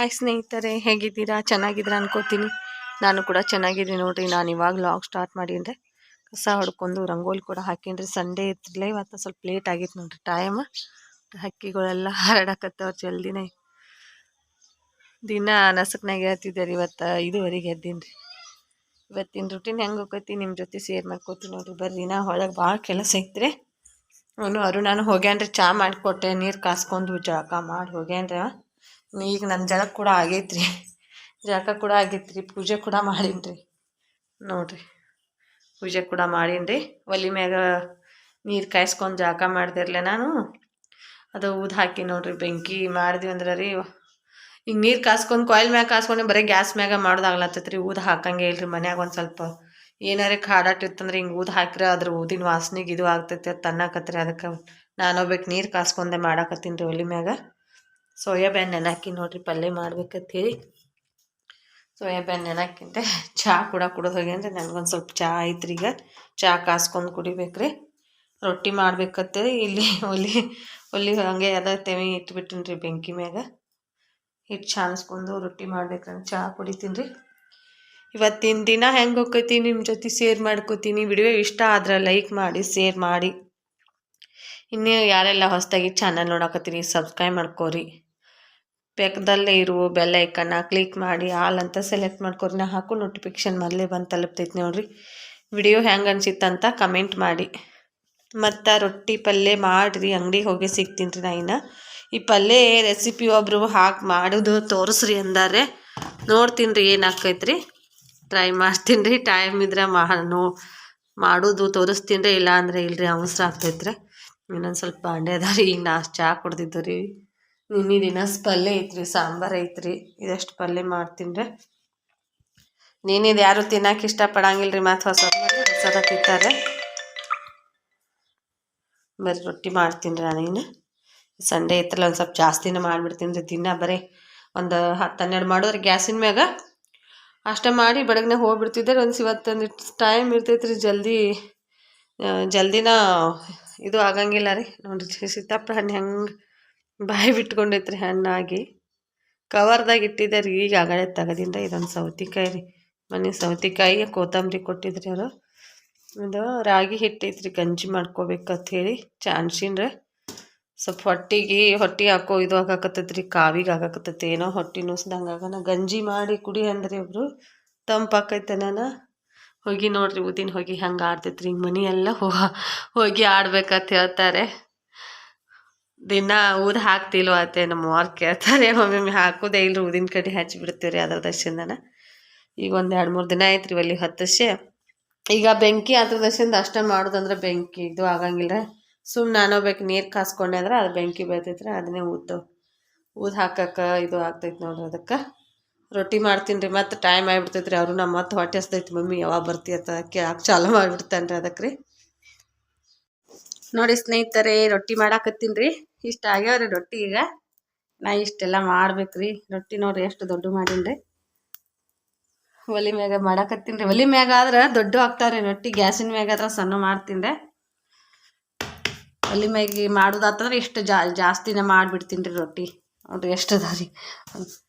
Hi ಸ್ನೇಹಿತರೆ, ಹೇಗಿದ್ದೀರಾ? ಚೆನ್ನಾಗಿದ್ದೀರಾ ಅನ್ಕೋತೀನಿ. ನಾನು ಕೂಡ ಚೆನ್ನಾಗಿದ್ದೀನಿ ನೋಡ್ರಿ. ನಾನು ಇವಾಗ ಲಾಗ್ ಸ್ಟಾರ್ಟ್ ಮಾಡೀನಿ. ಕಸ ಹೊಡ್ಕೊಂಡು ರಂಗೋಲಿ ಕೂಡ ಹಾಕೀನಿ. ಸಂಡೇ ಇತ್ತಲೇ ಇವತ್ತು ಸ್ವಲ್ಪ ಲೇಟ್ ಆಗಿತ್ತು ನೋಡ್ರಿ ಟೈಮ್. ಹಕ್ಕಿಗಳೆಲ್ಲ ಹರಡಕತ್ತವ್ರು ಜಲ್ದಿನೇ. ದಿನ ನಸಕ್ನಾಗ ಹೇಳ್ತಿದ್ದೆ ರೀ. ಇವತ್ತು 5:30ಗೆ ಎದ್ದೀನಿ ರೀ. ಇವತ್ತಿನ ರೂಟೀನ್ ಹೆಂಗೆ ಹೋಗೈತಿ ನಿಮ್ಮ ಜೊತೆ ಶೇರ್ ಮಾಡ್ಕೋತೀನಿ ನೋಡ್ರಿ. ಬರ್ರಿ, ನಾ ಹೊಳಗೆ ಭಾಳ ಕೆಲಸ ಐತ್ರಿ. ಅವನು ನಾನು ಹೋಗ್ಯಾನ್ರಿ. ಚಹಾ ಮಾಡಿಕೊಟ್ಟೆ, ನೀರು ಕಾಸ್ಕೊಂಡು ಜಳಕ ಮಾಡಿ ಹೋಗ್ಯಾನ್ರಿ. ಈಗ ನನ್ನ ಜಳಕ ಕೂಡ ಆಗೈತ್ರಿ. ಜಳಕ ಕೂಡ ಆಗೈತ್ರಿ. ಪೂಜೆ ಕೂಡ ಮಾಡೀನಿ ನೋಡ್ರಿ. ಪೂಜೆ ಕೂಡ ಮಾಡೀನಿ. ಒಲೆ ಮ್ಯಾಗ ನೀರು ಕಾಯಿಸ್ಕೊಂಡು ಜಳಕ ಮಾಡ್ದಿರ್ಲೆ ನಾನು ಅದು ಊದು ಹಾಕಿ ನೋಡ್ರಿ. ಬೆಂಕಿ ಮಾಡಿದ್ವಿ ಅಂದ್ರೆ ರೀ, ಈಗ ನೀರು ಕಾಸ್ಕೊಂಡು ಕಾಯಿಲ್ ಮ್ಯಾಗ ಕಾಸ್ಕೊಂಡು ಬರೀ ಗ್ಯಾಸ್ ಮ್ಯಾಗ ಮಾಡೋದಾಗ್ಲತ್ತೈತ್ರಿ. ಊದು ಹಾಕಂಗೆ ಇಲ್ರಿ. ಮನ್ಯಾಗ ಒಂದು ಸ್ವಲ್ಪ ಏನಾರೇ ಕಾಡಾಟಿತ್ತಂದ್ರೆ ಹಿಂಗೆ ಊದು ಹಾಕಿದ್ರೆ ಅದ್ರ ಊದಿನ ವಾಸನೆಗೆ ಇದು ಆಗ್ತೈತಿ ಅದು ತನ್ನಕತ್ರಿ. ಅದಕ್ಕೆ ನಾನೊಬ್ಬಕ್ಕೆ ನೀರು ಕಾಸ್ಕೊಂಡೆ ಮಾಡಾಕತ್ತೀನಿ ರೀ ಒಲೆ ಮ್ಯಾಗ. ಸೋಯಾಬೀನ್ ನೆನಾಕಿ ನೋಡ್ರಿ, ಪಲ್ಯ ಮಾಡ್ಬೇಕಂತೇಳಿ ಸೋಯಾಬೀನ್ ನೆನಾಕಿಂತೆ ಚಹಾ ಕೂಡ ಕುಡಿದು ಹೋಗ್ಯಾನ್ರಿ. ನನಗೊಂದು ಸ್ವಲ್ಪ ಚಹಾ ಐತ್ರಿ. ಈಗ ಚಹಾ ಕಾಸ್ಕೊಂಡು ಕುಡಿಬೇಕ್ರಿ. ರೊಟ್ಟಿ ಮಾಡ್ಬೇಕಂತೇಳಿ ಇಲ್ಲಿ ಒಲಿ ಹಂಗೆ ಅದ ತೆವಿ ಇಟ್ಬಿಟ್ಟಿನಿ ರೀ ಬೆಂಕಿ ಮ್ಯಾಗ. ಹಿಟ್ಟು ಚಾನ್ಸ್ಕೊಂಡು ರೊಟ್ಟಿ ಮಾಡ್ಬೇಕ್ರಿ. ಚಹಾ ಕುಡಿತೀನಿ ರೀ. ಇವತ್ತಿನ ದಿನ ಹೆಂಗೆ ಹೋಗ್ತೈತಿ ನಿಮ್ಮ ಜೊತೆ ಶೇರ್ ಮಾಡ್ಕೋತೀನಿ. ವಿಡಿಯೋ ಇಷ್ಟ ಆದ್ರೆ ಲೈಕ್ ಮಾಡಿ, ಶೇರ್ ಮಾಡಿ. ಇನ್ನೂ ಯಾರೆಲ್ಲ ಹೊಸದಾಗಿ ಚಾನಲ್ ನೋಡಕತ್ತೀರಿ ಸಬ್ಸ್ಕ್ರೈಬ್ ಮಾಡ್ಕೋರಿ. ಪಕ್ಕದಲ್ಲೇ ಇರುವ ಬೆಲ್ ಐಕನ್ನ ಕ್ಲಿಕ್ ಮಾಡಿ ಆಲ್ ಅಂತ ಸೆಲೆಕ್ಟ್ ಮಾಡ್ಕೋರಿ. ನಾ ಹಾಕೋ ನೋಟಿಫಿಕೇಶನ್ ಮೊದಲೇ ಬಂದು ತಲುಪ್ತೈತಿ ನೋಡ್ರಿ. ವಿಡಿಯೋ ಹೆಂಗೆ ಅನ್ಸಿತ್ತಂತ ಕಮೆಂಟ್ ಮಾಡಿ. ಮತ್ತು ರೊಟ್ಟಿ ಪಲ್ಯ ಮಾಡಿರಿ, ಅಂಗಡಿಗೆ ಹೋಗಿ ಸಿಗ್ತೀನಿ ರೀ. ನಾ ಇನ್ನು ಈ ಪಲ್ಯ ರೆಸಿಪಿ ಒಬ್ಬರು ಹಾಕಿ ಮಾಡೋದು ತೋರಿಸ್ರಿ ಅಂದಾರೆ. ನೋಡ್ತೀನಿ ರೀ ಏನಾಕೈತ್ರಿ. ಟ್ರೈ ಮಾಡ್ತೀನಿ ರೀ. ಟೈಮ್ ಇದ್ರೆ ಮಾಡೋದು ತೋರಿಸ್ತೀನಿ ರೀ. ಇಲ್ಲ ಅಂದರೆ ಇಲ್ಲರಿ, ಅವಸರ ಆಗ್ತೈತ್ರಿ. ಇನ್ನೊಂದು ಸ್ವಲ್ಪ ಬಾಂಡೆ ಅದ ರೀ. ಈಗ ನಾಷ್ಟು ಚಹಾ ಕುಡ್ದಿದ್ದು ರೀ. ನಿನ್ನೆ ದಿನ ಪಲ್ಯ ಐತ್ರಿ, ಸಾಂಬಾರು ಐತ್ರಿ. ಇದಷ್ಟು ಪಲ್ಯ ಮಾಡ್ತೀನಿ ರೀ. ನೀನಿದು ಯಾರು ತಿನ್ನಕ್ಕೆ ಇಷ್ಟಪಡಂಗಿಲ್ಲ ರೀ. ಮತ್ತು ಹೊಸದ ತಿಂತಾರೆ. ಬರೀ ರೊಟ್ಟಿ ಮಾಡ್ತೀನಿ ರೀ. ನಾನೇನು ಸಂಡೇ ಐತ್ರಲ್ಲ ಒಂದು ಸ್ವಲ್ಪ ಜಾಸ್ತಿನೇ ಮಾಡಿಬಿಡ್ತೀನಿ ರೀ. ದಿನ ಬರೀ ಒಂದು 10-12 ಮಾಡಿದ್ರೆ ಗ್ಯಾಸಿನ ಮ್ಯಾಗ ಅಷ್ಟೇ ಮಾಡಿ ಬೆಳಗ್ನೆ ಹೋಗ್ಬಿಡ್ತಿದ್ದೆ. ಇವತ್ತೊಂದು ಟೈಮ್ ಇರ್ತೈತೆ ರೀ. ಜಲ್ದಿನ ಇದು ಆಗಂಗಿಲ್ಲ ರೀ. ನೋಡಿರಿ ಸೀತಾಫಲ ಹಣ್ಣು ಹೆಂಗೆ ಬಾಯಿ ಬಿಟ್ಕೊಂಡೈತ್ರಿ. ಹಣ್ಣಾಗಿ ಕವರ್ದಾಗ ಇಟ್ಟಿದ್ದೆ ರೀ. ಈಗ ಆಗಡೆ ತೆಗೆದಿಂದ. ಇದೊಂದು ಸೌತೆಕಾಯಿ ರೀ. ಮನೆ ಸೌತೆಕಾಯಿ ಕೊತ್ತಂಬರಿ ಕೊಟ್ಟಿದ್ರಿ ಅವರು. ಇದು ರಾಗಿ ಹಿಟ್ಟೈತ್ರಿ. ಗಂಜಿ ಮಾಡ್ಕೋಬೇಕಂತ ಹೇಳಿ ಚಾನ್ಸಿನ್ರಿ. ಸ್ವಲ್ಪ ಹೊಟ್ಟೆ ಹಾಕೋ ಇದು ಆಗಾಕತ್ತೈತ್ರಿ. ಕಾವಿಗೆ ಆಗಾಕತ್ತೈತಿ. ಏನೋ ಹೊಟ್ಟೆ ನುಸ್ದಂಗೆ ಆಗೋಣ. ಗಂಜಿ ಮಾಡಿ ಕುಡಿ ಅಂದ್ರಿ ಒಬ್ರು. ತಂಪಾಕೈತೆ. ನಾನು ಹೋಗಿ ನೋಡ್ರಿ ಊದಿನ ಹೋಗಿ ಹಂಗೆ ಆಡ್ತೈತ್ರಿ. ಹಿಂಗೆ ಮನೆ ಎಲ್ಲ ಹೋಗಿ ಆಡ್ಬೇಕಂತ ಹೇಳ್ತಾರೆ. ದಿನ ಊದು ಹಾಕ್ತಿಲ್ವ ಅತ್ತೆ ನಮ್ಮ ಅವ್ರು ಕೇಳ್ತಾರೆ. ಒಮ್ಮೊಮ್ಮೆ ಹಾಕೋದೇ ಇಲ್ಲರಿ. ಊದಿನ ಕಡ್ಡಿ ಹಚ್ಚಿಬಿಡ್ತೀವಿ ರೀ ಅದ್ರ ದಶಿಂದನ. ಈಗ ಒಂದು 2-3 ದಿನ ಆಯ್ತು ರೀ ಒಲಿ ಹತ್ತಿಸಿ. ಈಗ ಬೆಂಕಿ ಅದ್ರ ದಶಿಂದ ಅಷ್ಟೇ ಮಾಡೋದಂದ್ರೆ ಬೆಂಕಿ ಇದು ಆಗಂಗಿಲ್ಲ. ಸುಮ್ಮನೆ ನಾನೊಬ್ಬಕ್ಕೆ ನೀರು ಕಾಸ್ಕೊಂಡೆ ಅಂದ್ರೆ ಅದು ಬೆಂಕಿ ಬೀಳ್ತೈತ್ರಿ. ಅದನ್ನೇ ಊದು ಹಾಕಕ್ಕೆ ಇದು ಆಗ್ತೈತಿ ನೋಡ್ರಿ. ಅದಕ್ಕೆ ರೊಟ್ಟಿ ಮಾಡ್ತೀನಿ ರೀ. ಮತ್ತು ಟೈಮ್ ಆಗಿಬಿಡ್ತೈತಿ ರೀ. ಅವರು ನಮ್ಮ ಮತ್ತೆ ಹೊಟ್ಟೆ ಹಸ್ತೈತಿ. ಮಮ್ಮಿ ಯಾವಾಗ ಬರ್ತಿ ಅಂತ ಕೇಳಕ್ಕೆ ಚಾಲು ಮಾಡಿಬಿಡ್ತಾನೆ ರೀ. ಅದಕ್ಕೆ ರೀ ನೋಡಿ ಸ್ನೇಹಿತರೆ, ರೊಟ್ಟಿ ಮಾಡಾಕತ್ತೀನಿ ರೀ. ಇಷ್ಟ ಆಗ್ಯಾವ್ರಿ ರೊಟ್ಟಿ. ಈಗ ನಾ ಇಷ್ಟೆಲ್ಲ ಮಾಡ್ಬೇಕ್ರಿ. ರೊಟ್ಟಿ ನೋಡ್ರಿ ಎಷ್ಟು ದೊಡ್ಡ ಮಾಡೀನಿ ರೀ. ಒಲಿ ಮ್ಯಾಗ ಮಾಡಾಕತ್ತೀನಿ ರೀ. ಒಲಿ ಮ್ಯಾಗ ಆದ್ರೆ ದೊಡ್ಡ ಆಗ್ತಾವ್ರಿ ರೊಟ್ಟಿ. ಗ್ಯಾಸಿನ ಮ್ಯಾಗ ಆದ್ರೆ ಸಣ್ಣ ಮಾಡ್ತೀನಿ ರೀ. ಒಲಿ ಮ್ಯಾಗ ಮಾಡೋದಾತಂದ್ರೆ ಇಷ್ಟು ಜಾಸ್ತಿನೇ ಮಾಡಿಬಿಡ್ತೀನಿ ರೀ ರೊಟ್ಟಿ. ನೋಡ್ರಿ ಎಷ್ಟು ಅದ ರೀ.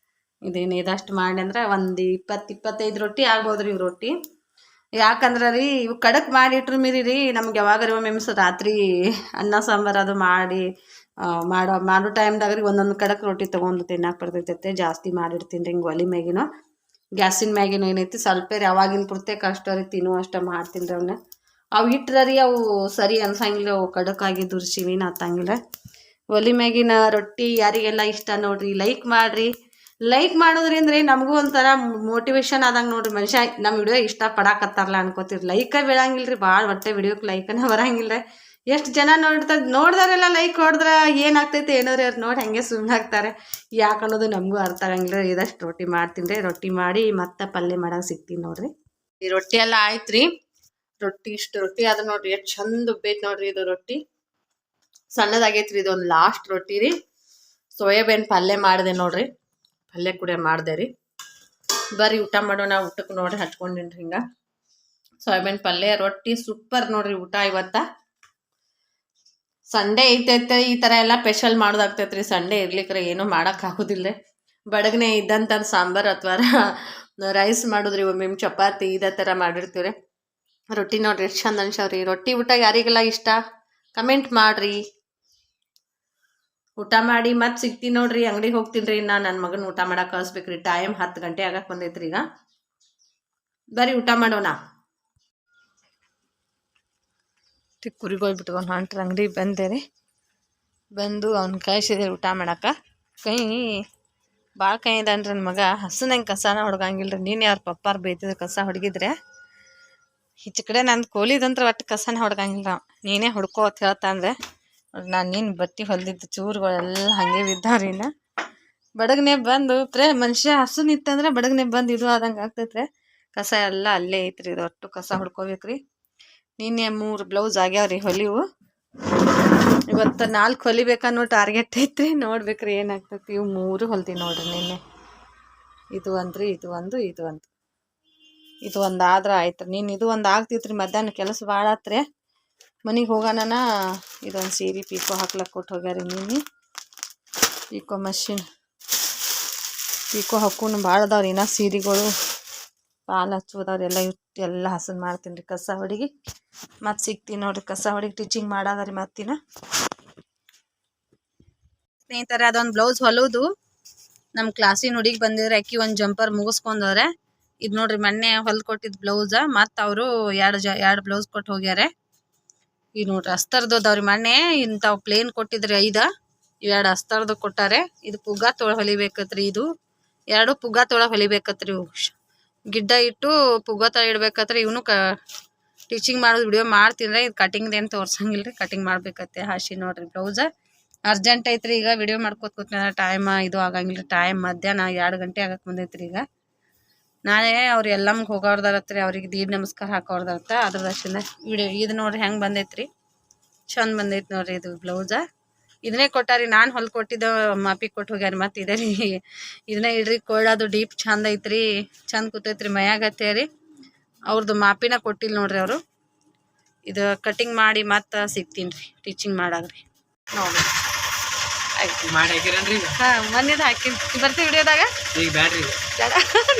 ಇದಷ್ಟು ಮಾಡಿ ಅಂದ್ರೆ ಒಂದು 20-25 ರೊಟ್ಟಿ ಆಗ್ಬೋದು ರೀ. ಇವು ರೊಟ್ಟಿ ಯಾಕಂದ್ರೆ ರೀ ಇವು ಕಡಕ್ ಮಾಡಿಟ್ರು ಮೀರಿ ರೀ ನಮ್ಗೆ ಯಾವಾಗಾರ ಒಮ್ಮೆ ರಾತ್ರಿ ಅನ್ನ ಸಾಂಬಾರು ಅದು ಮಾಡೋ ಟೈಮ್ದಾಗ ರೀ ಒಂದೊಂದು ಕಡಕ್ ರೊಟ್ಟಿ ತೊಗೊಂಡು ತಿನ್ನಕ್ಕೆ ಬರ್ತೈತೆ. ಜಾಸ್ತಿ ಮಾಡಿರ್ತೀನಿ ರೀ. ಹಿಂಗೆ ಒಲಿ ಮ್ಯಾಗಿನೂ ಗ್ಯಾಸಿನ ಮ್ಯಾಗಿನೂ ಏನೈತಿ ಸ್ವಲ್ಪ ರೀ. ಅವಾಗಿನ ಪೂರ್ತಿ ಕಷ್ಟ ರೀ. ತಿನ್ನೋ ಅಷ್ಟ ಮಾಡ್ತೀನಿ ರೀ. ಅವನ್ನ ಅವು ಇಟ್ಟರೆ ರೀ ಅವು ಸರಿ ಅನ್ಸಂಗಿಲ್ಲ. ಅವು ಕಡಕಾಗಿ ದುರ್ಸಿವಿನ ಹತ್ತಂಗಿಲ್ಲ. ಒಲಿ ಮ್ಯಾಗಿನ ರೊಟ್ಟಿ ಯಾರಿಗೆಲ್ಲ ಇಷ್ಟ ನೋಡ್ರಿ, ಲೈಕ್ ಮಾಡಿರಿ. ಲೈಕ್ ಮಾಡೋದ್ರಿಂದ ನಮಗೂ ಒಂಥರ ಮೋಟಿವೇಶನ್ ಆದಂಗೆ ನೋಡ್ರಿ. ಮನುಷ್ಯ ನಮ್ಮ ವಿಡಿಯೋ ಇಷ್ಟಪಡಾಕತ್ತಾರಲ್ಲ ಅನ್ಕೋತೀರಿ. ಲೈಕ ಬೀಳಂಗಿಲ್ಲ ರೀ. ಭಾಳ ಒಟ್ಟೆ ವಿಡಿಯೋಕ್ಕೆ ಲೈಕನೇ ಬರಂಗಿಲ್ಲ. ಎಷ್ಟು ಜನ ನೋಡ್ದವರೆಲ್ಲ ಲೈಕ್ ಹೊಡೆದ್ರೆ ಏನಾಗ್ತೈತೆ ಏನೋ ರೀ. ಅವ್ರು ನೋಡಿ ಹಂಗೆ ಸುಮ್ಮನೆ ಆಗ್ತಾರೆ. ಯಾಕೆ ಅನ್ನೋದು ನಮಗೂ ಅರ್ಥ ಆಗಂಗಿಲ್ಲ. ಇದಷ್ಟು ರೊಟ್ಟಿ ಮಾಡ್ತೀನಿ ರೀ. ರೊಟ್ಟಿ ಮಾಡಿ ಮತ್ತೆ ಪಲ್ಯ ಮಾಡಕ್ಕೆ ಸಿಗ್ತೀನಿ ನೋಡ್ರಿ. ಈ ರೊಟ್ಟಿ ಎಲ್ಲ ಆಯ್ತು ರೀ. ಇಷ್ಟು ರೊಟ್ಟಿ ಆದ್ರೆ ನೋಡ್ರಿ ಎಷ್ಟು ಚಂದ ಉಬ್ಬೈತೆ ನೋಡ್ರಿ. ಇದು ರೊಟ್ಟಿ ಸಣ್ಣದಾಗೈತ್ರಿ. ಇದೊಂದು ಲಾಸ್ಟ್ ರೊಟ್ಟಿ ರೀ. ಸೋಯಾಬೀನ್ ಪಲ್ಯ ಮಾಡಿದೆ ನೋಡ್ರಿ. ಪಲ್ಯ ಕೂಡ ಮಾಡಿದೆ ರೀ. ಬರ್ರಿ ಊಟ ಮಾಡೋಣ. ಊಟಕ್ಕೆ ನೋಡ್ರಿ ಹಚ್ಕೊಂಡಿನಿ ಹಿಂಗೆ ಸೋಯಾಬೀನ್ ಪಲ್ಯ ರೊಟ್ಟಿ ಸೂಪರ್ ನೋಡ್ರಿ. ಊಟ ಇವತ್ತ ಸಂಡೇ ಐತೈತೆ. ಈ ಥರ ಎಲ್ಲ ಸ್ಪೆಷಲ್ ಮಾಡೋದಾಗ್ತೈತೆ ರೀ. ಸಂಡೇ ಇರ್ಲಿಕ್ರೆ ಏನೂ ಮಾಡೋಕ್ಕಾಗೋದಿಲ್ಲ. ಬಡಗನೆ ಇದ್ದಂಥ ಸಾಂಬಾರು ಅಥವಾ ರೈಸ್ ಮಾಡಿದ್ರಿ ಒಮ್ಮೆ ಚಪಾತಿ ಇದೇ ಥರ ಮಾಡಿರ್ತೀವಿ ರೀ. ರೊಟ್ಟಿ ನೋಡ್ರಿ ಎಷ್ಟು ಚಂದ ಅನ್ಸವ್ರಿ. ರೊಟ್ಟಿ ಊಟ ಯಾರಿಗೆಲ್ಲ ಇಷ್ಟ ಕಮೆಂಟ್ ಮಾಡಿರಿ. ಊಟ ಮಾಡಿ ಮತ್ತೆ ಸಿಗ್ತೀನಿ ನೋಡ್ರಿ. ಅಂಗಡಿಗೆ ಹೋಗ್ತೀನಿ ರೀ. ನನ್ನ ಮಗನ ಊಟ ಮಾಡಕ್ಕೆ ಕಳಿಸ್ಬೇಕ್ರಿ. ಟೈಮ್ 10 ಗಂಟೆ ಆಗಕ್ಕೆ ಬಂದೈತ್ರಿ. ಈಗ ಬರೀ ಊಟ ಮಾಡೋಣ. ಕುರಿಗೆ ಹೋಗ್ಬಿಟ್ಟು ಹೊಂಟ್ರ ಅಂಗಡಿ ಬಂದೆ ರೀ. ಬಂದು ಅವ್ನ ಕಾಯಿಸಿದೆ ಊಟ ಮಾಡಕ್ಕೆ. ಕೈ ಭಾಳ ಕೈ ಇದಾನ್ರಿ ನನ್ನ ಮಗ. ಹಸುನಂಗೆ ಕಸನ ಹೊಡ್ಗಂಗಿಲ್ಲ ರೀ. ನೀನು ಯಾರು ಪಪ್ಪಾರು ಬೈತಿದ್ರೆ ಕಸ ಹೊಡ್ಗಿದ್ರೆ ಈಚೆ ಕಡೆ ನಂದು ಕೋಲಿದಂತ್ರ ಒಟ್ಟು ಕಸನ ಹೊಡ್ಗಂಗಿಲ್ಲ. ನೀನೇ ಹೊಡ್ಕೋ ಅಂತ ಹೇಳ್ತಾಂದ್ರೆ ನಾನು ನೀನು ಬಟ್ಟೆ ಹೊಲ್ದಿದ್ದು ಚೂರುಗಳೆಲ್ಲ ಹಾಗೆ ಬಿದ್ದಾವ್ರಿ. ಇನ್ನು ಬಡಗನೆ ಬಂದು ಮನುಷ್ಯ ಹಸು ನಿತ್ತಂದ್ರೆ ಬಡಗನೆ ಬಂದು ಇದು ಆದಂಗೆ ಆಗ್ತೈತ್ರಿ. ಕಸ ಎಲ್ಲ ಅಲ್ಲೇ ಐತ್ರಿ. ಇದು ಒಟ್ಟು ಕಸ ಹೊಡ್ಕೋಬೇಕ್ರಿ. ನಿನ್ನೆ 3 ಬ್ಲೌಸ್ ಆಗ್ಯಾವ್ರಿ ಹೊಲಿವು. ಇವತ್ತು 4 ಹೊಲಿಬೇಕನ್ನೋ ಟಾರ್ಗೆಟ್ ಐತ್ರಿ. ನೋಡ್ಬೇಕ್ರಿ ಏನಾಗ್ತೈತಿ. ಇವು 3 ಹೊಲ್ತೀನಿ ನೋಡ್ರಿ ನಿನ್ನೆ. ಇದು ಒಂದ್ರಿ, ಇದು ಒಂದು ಆದ್ರೆ ಆಯ್ತು. ಇದು ಒಂದು ಆಗ್ತಿತ್ರಿ. ಮಧ್ಯಾಹ್ನ ಕೆಲಸ ಭಾಳ ಆತ್ರಿ. ಮನೆಗೆ ಹೋಗೋಣ. ಇದೊಂದು ಸೀರೆ ಪೀಕೋ ಹಾಕ್ಲಕ್ಕೆ ಕೊಟ್ಟು ಹೋಗ್ಯಾರಿ. ನಿನ್ನೆ ಪೀಕೋ ಮಷಿನ್ ಪೀಕೋ ಹಾಕೊಂಡು ಭಾಳ ಅದಾವ್ರಿ. ಇನ್ನ ಸೀರೆಗಳು ಪಾಲು ಹಚ್ಚೋದವ್ರು ಎಲ್ಲ ಹಸನ್ ಮಾಡ್ತೀನಿ ರೀ. ಕಸ ಹೊಡಿಗೆ ಮತ್ತೆ ಸಿಗ್ತೀನಿ ನೋಡ್ರಿ. ಕಸ ಹೊಡಿಗೆ ಟೀಚಿಂಗ್ ಮಾಡಾದ್ರಿ ಮತ್ತಿನ ಸ್ನೇಹಿತರೆ. ಅದೊಂದು ಬ್ಲೌಸ್ ಹೊಲೋದು ನಮ್ಮ ಕ್ಲಾಸಿನ ಹುಡುಗಿ ಬಂದಿದ್ರೆ ಅಕ್ಕಿ ಒಂದು ಜಂಪರ್ ಮುಗಿಸ್ಕೊಂಡವ್ರೆ. ಇದು ನೋಡ್ರಿ ಮೊನ್ನೆ ಹೊಲ್ದು ಕೊಟ್ಟಿದ್ದು ಬ್ಲೌಸ. ಮತ್ತು ಅವರು 2 ಬ್ಲೌಸ್ ಕೊಟ್ಟು ಹೋಗ್ಯಾರೆ. ಈಗ ನೋಡ್ರಿ ಅಸ್ತರ್ದವ್ರಿ. ಮೊನ್ನೆ ಇಂಥವು ಪ್ಲೇನ್ ಕೊಟ್ಟಿದ್ರಿ 5. 2 ಅಸ್ತರ್ದು ಕೊಟ್ಟಾರೆ. ಇದು ಪುಗ್ಗ ತೊಳೆ ಹೊಲಿಬೇಕತ್ರಿ. ಇದು 2 ಪುಗ್ಗ ತೊಳೆ ಹೊಲಿಬೇಕತ್ರಿ. ಗಿಡ್ಡ ಇಟ್ಟು ಪುಗ್ಗ ತೊಳೆ ಇಡ್ಬೇಕತ್ರಿ. ಇವನು ಟೀಚಿಂಗ್ ಮಾಡೋದು ವಿಡಿಯೋ ಮಾಡ್ತೀನಿ. ಇದು ಕಟಿಂಗ್ದೇನು ತೋರ್ಸಂಗಿಲ್ಲ ರೀ. ಕಟಿಂಗ್ ಮಾಡ್ಬೇಕತ್ತೆ. ಹಾಸಿ ನೋಡ್ರಿ ಬ್ಲೌಸ ಅರ್ಜೆಂಟ್ ಐತ್ರಿ. ಈಗ ವಿಡಿಯೋ ಮಾಡ್ಕೋತ ಕೂತ್ನ ಟೈಮ್ ಇದು ಆಗಂಗಿಲ್ಲ. ಟೈಮ್ ಮಧ್ಯಾಹ್ನ 2 ಗಂಟೆ ಆಗಕ್ಕೆ ಬಂದೈತ್ರಿ. ಈಗ ನಾಳೆ ಅವ್ರು ಎಲ್ಲಮ್ಗೆ ಹೋಗೋರ್ದಾರತ್ರಿ. ಅವ್ರಿಗೆ ದೀಡ್ ನಮಸ್ಕಾರ ಹಾಕೋರ್ದಾರತ್ತ. ಅದ್ರ ದರ್ಶನ ವಿಡಿಯೋ ಇದು ನೋಡ್ರಿ ಹೆಂಗೆ ಬಂದೈತ್ರಿ. ಚಂದ ಬಂದೈತಿ ನೋಡ್ರಿ. ಇದು ಬ್ಲೌಸ ಇದನ್ನೇ ಕೊಟ್ಟಾರಿ. ನಾನು ಹೊಲ್ದು ಕೊಟ್ಟಿದ್ದ ಮಾಪಿಗೆ ಕೊಟ್ಟು ಹೋಗ್ಯಾರ. ಮತ್ತು ಇದೆ ರೀ. ಇದನ್ನೇ ಇಡ್ರಿ. ಕೊಳ್ಳೋದು ಡೀಪ್ ಚಂದ ಐತ್ರಿ. ಚಂದ ಕೂತೈತ್ರಿ. ಮೈಯಾಗತ್ತೆ ರೀ. ಅವ್ರದ್ದು ಮಾಪಿನ ಕೊಟ್ಟಿಲ್ಲ ನೋಡ್ರಿ ಅವರು. ಇದು ಕಟಿಂಗ್ ಮಾಡಿ ಮತ್ತೆ ಸಿಗ್ತೀನಿ ರೀ ಟೀಚಿಂಗ್ ಮಾಡಾಗ್ರಿ. ನೋಡ್ರಿ ಹಾಂ ಮೊನ್ನೆದು ಹಾಕಿನಿ. ಬರ್ತೀವಿ ವಿಡಿಯೋದಾಗ.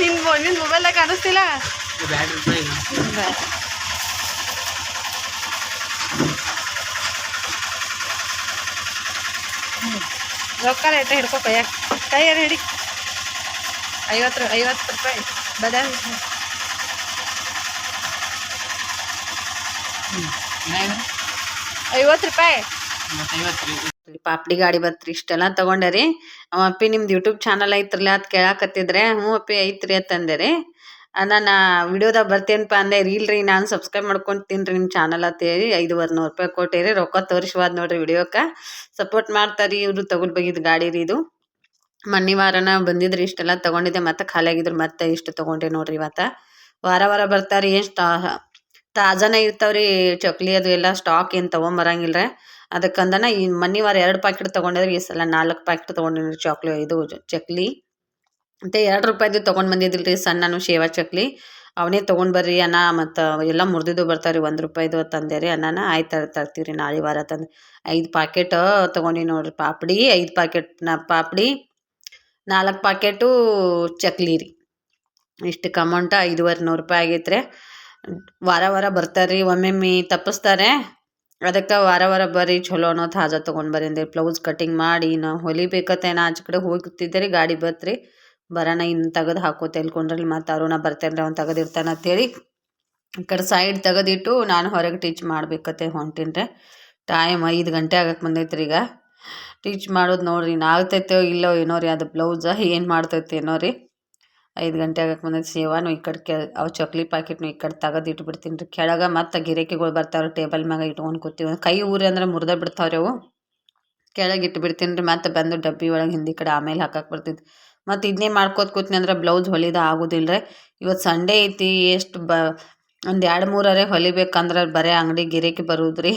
ನಿನ್ನ ಮೊಬೈಲ್ದಾಗ ಕಾಣಿಸ್ತಿಲ್ಲ. ರೊಕ್ಕ ರೇಟ ಹಿಡ್ಕೊ ಕೈಯಾರ ಹಿಡಿ. 50 ರೂಪಾಯಿ ಬದಾಮಿ. 50 ರೂಪಾಯಿ. ಪಾಪಡಿ ಗಾಡಿ ಬತ್ರಿ. ಇಷ್ಟೆಲ್ಲ ತಗೊಂಡೆ ರೀ. ಅಪ್ಪಿ ನಿಮ್ದು ಯೂಟ್ಯೂಬ್ ಚಾನಲ್ ಐತ್ರಲ್ಲ ಅದು ಕೇಳಾಕತ್ತಿದ್ರೆ. ಹ್ಞೂ ಅಪ್ಪಿ ಐತ್ರಿ ಅಂತಂದೆ ರೀ. ನಾನು ವಿಡಿಯೋದಾಗ ಬರ್ತೇನಪ್ಪ ಅಂದೆ. ಇಲ್ರಿ ನಾನು ಸಬ್ಸ್ಕ್ರೈಬ್ ಮಾಡ್ಕೊತೀನಿ ರೀ ನಿಮ್ಮ ಚಾನಲ್ ಅಂತೇಳಿ 500 ರೂಪಾಯಿ ಕೊಟ್ಟಿರಿ. ರೊಕ್ಕ ತೋರಿಸ್ವಾದ ನೋಡ್ರಿ ವಿಡಿಯೋಕ್ಕೆ. ಸಪೋರ್ಟ್ ಮಾಡ್ತಾರೆ ಇವರು. ತಗೊಳ್ಬೇಕಿದ್ದು ಗಾಡಿ ರೀ ಇದು. ಮೊನ್ನೆ ವಾರನ ಬಂದಿದ್ರಿ. ಇಷ್ಟೆಲ್ಲ ತೊಗೊಂಡಿದ್ದೆ. ಮತ್ತೆ ಖಾಲಿ ಆಗಿದ್ರು. ಮತ್ತೆ ಇಷ್ಟು ತೊಗೊಂಡ್ರಿ ನೋಡ್ರಿ. ಇವತ್ತು ವಾರ ಬರ್ತಾರೆ. ಏನು ತಾಜಾನೇ ಇರ್ತಾವ್ರಿ. ಚಕ್ಲಿ ಅದು ಎಲ್ಲ ಸ್ಟಾಕ್ ಏನು ತೊಗೊಂಬರಂಗಿಲ್ಲ ರೀ. ಅದಕ್ಕಂದನ ಈ ಮೊನ್ನೆ ವಾರ 2 ಪ್ಯಾಕೆಟ್ ತೊಗೊಂಡಿದ್ರೆ. ಈ ಸಲ 4 ಪ್ಯಾಕೆಟ್ ತೊಗೊಂಡಿನಿ ಇದು ಚಕ್ಲಿ. ಮತ್ತು 2 ರೂಪಾಯಿದು ತೊಗೊಂಡು ಬಂದಿದ್ದಿಲ್ಲ ರೀ. ಸಣ್ಣನು ಶೇವ ಚಕ್ಲಿ ಅವನೇ ತೊಗೊಂಡು ಬರ್ರಿ ಅಣ್ಣ. ಮತ್ತು ಎಲ್ಲ ಮುರಿದಿದ್ದು ಬರ್ತಾವೆ ರೀ. 1 ರೂಪಾಯಿದು ತಂದೆ ರೀ ಅಣ್ಣನ. ಆಯ್ತು ತರ್ತೀವಿ ರೀ ನಾಳೆ ವಾರ ತಂದು. 5 ಪ್ಯಾಕೆಟ್ ತೊಗೊಂಡು ನೋಡ್ರಿ. ಪಾಪಡಿ 5 ಪ್ಯಾಕೆಟ್ ಪಾಪಡಿ, 4 ಪ್ಯಾಕೆಟು ಚಕ್ಲಿ ರೀ. ಇಷ್ಟಕ್ಕೆ ಅಮೌಂಟ 550 ರೂಪಾಯಿ ಆಗೈತೆ ರೀ. ವಾರ ಬರ್ತಾರೆ ರೀ. ಒಮ್ಮೊಮ್ಮೆ ತಪ್ಪಿಸ್ತಾರೆ. ಅದಕ್ಕೆ ವಾರ ಬರ್ರಿ ಚಲೋ ಅನ್ನೋ ತಾಜಾ ತೊಗೊಂಡು ಬರ್ರಿ ಅಂದೆ. ಬ್ಲೌಸ್ ಕಟಿಂಗ್ ಮಾಡಿ ನಾವು ಹೊಲಿಬೇಕತ್ತೆ. ನಾ ಆಚೆ ಕಡೆ ಹೋಗ್ತಿದ್ದೆ ರೀ. ಗಾಡಿ ಬತ್ರಿ ಬರೋಣ. ಇನ್ನು ತೆಗೆದು ಹಾಕೋತೆ ಎಲ್ಕೊಂಡ್ರಲ್ಲಿ. ಮತ್ತು ಅರುಣ ಬರ್ತೇನೆ ರೀ. ಅವ್ನು ತೆಗೆದಿರ್ತಾನೆ ಅಂತೇಳಿ ಈ ಕಡೆ ಸೈಡ್ ತೆಗೆದಿಟ್ಟು ನಾನು ಹೊರಗೆ ಟೀಚ್ ಮಾಡ್ಬೇಕತ್ತೆ ಹೊಂಟೀನಿ ರೀ. ಟೈಮ್ 5 ಗಂಟೆ ಆಗಕ್ಕೆ ಬಂದೈತ್ರಿ. ಈಗ ಟೀಚ್ ಮಾಡೋದು ನೋಡ್ರಿ. ಆಗ್ತೈತೋ ಇಲ್ಲೋ ಏನೋ ರೀ. ಅದು ಬ್ಲೌಸ ಏನು ಮಾಡ್ತೈತೆ ಏನೋ ರೀ. 5 ಗಂಟೆ ಆಗಕ್ಕೆ ಬಂದೈತೆ. ಸೇವಾನು ಈ ಕಡೆ ಅವು ಚಕ್ಲಿ ಪ್ಯಾಕೆಟ್ನು ಈ ಕಡೆ ತೆಗೆದು ಇಟ್ಬಿಡ್ತೀನಿ ರೀ. ಕೆಳಗೆ ಮತ್ತು ಗಿರಾಕಿಗಳು ಬರ್ತಾವ್ರಿ. ಟೇಬಲ್ ಮ್ಯಾಗ ಇಟ್ಕೊಂಡು ಕೂತೀವಿ. ಕೈ ಊರಿ ಅಂದ್ರೆ ಮುರಿದ ಬಿಡ್ತಾವ್ರಿ ಅವು. ಕೆಳಗೆ ಇಟ್ಬಿಡ್ತೀನಿ ರೀ. ಮತ್ತು ಬಂದು ಡಬ್ಬಿ ಒಳಗೆ ಹಿಂದಿ ಕಡೆ ಆಮೇಲೆ ಹಾಕಕ್ಕೆ ಬರ್ತೈತಿ. ಮತ್ತು ಇದನ್ನೇ ಮಾಡ್ಕೋತ ಕೂತ್ನಿ ಅಂದ್ರೆ ಬ್ಲೌಸ್ ಹೊಲಿದ ಆಗೋದಿಲ್ಲ ರೀ. ಇವತ್ತು ಸಂಡೇ ಐತಿ. ಎಷ್ಟು ಒಂದು 2-3 ಹೊಲಿಬೇಕಂದ್ರೆ ಬರೀ ಅಂಗಡಿ ಗಿರಾಕಿ ಬರುದ್ರಿ.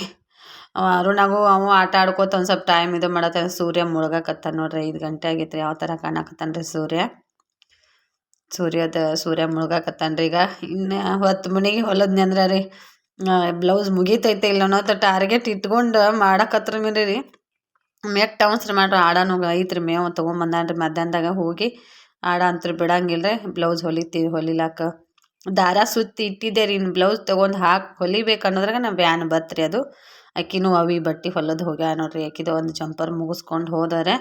ಅರುಣಾಗೂ ಅವ ಆಟ ಆಡ್ಕೋತ ಒಂದು ಸ್ವಲ್ಪ ಟೈಮ್ ಇದು ಮಾಡತ್ತ. ಸೂರ್ಯ ಮುಳುಗಕತ್ತ ನೋಡ್ರಿ. 5 ಗಂಟೆ ಆಗೈತೆ ರೀ. ಯಾವ ಥರ ಕಾಣಕತ್ತಾನ ರೀ ಸೂರ್ಯ ಮುಳುಗಕತ್ತಾನ ರೀ. ಈಗ ಇನ್ನು 10 ಮನೆಗೆ ಹೊಲದ್ನಿ ಅಂದ್ರೆ ರೀ ಬ್ಲೌಸ್ ಮುಗಿತೈತೆ ಇಲ್ಲ ಅನ್ನೋ ಟಾರ್ಗೆಟ್ ಇಟ್ಕೊಂಡು ಮಾಡಕತ್ರ ಮೇಲೆ ರೀ ಮೆಟ್ಟ ಅವಸರ ಮಾಡ್ರಿ ಆಡನು ಐತ್ರಿ ಮೇವು ತೊಗೊಂಬಂದಾನ್ರಿ ಮಧ್ಯಾಹ್ನದಾಗ ಹೋಗಿ ಆಡ ಅಂತ್ರಿ ಬಿಡಂಗಿಲ್ರಿ ಬ್ಲೌಸ್ ಹೊಲಿಲಾಕ ದಾರ ಸುತ್ತಿ ಇಟ್ಟಿದ್ದೆ ರೀ ಇನ್ನು ಬ್ಲೌಸ್ ತೊಗೊಂಡು ಹಾಕಿ ಹೊಲಿಬೇಕು ಅನ್ನೋದ್ರಾಗ ನಾ ವ್ಯಾನ್ ಬತ್ರಿ ಅದು ಆಕಿನೂ ಅವಿ ಬಟ್ಟೆ ಹೊಲದು ಹೋಗ್ಯಾ ನೋಡ್ರಿ ಆಕಿದು ಒಂದು ಜಂಪರ್ ಮುಗಿಸ್ಕೊಂಡು ಹೋದರೆ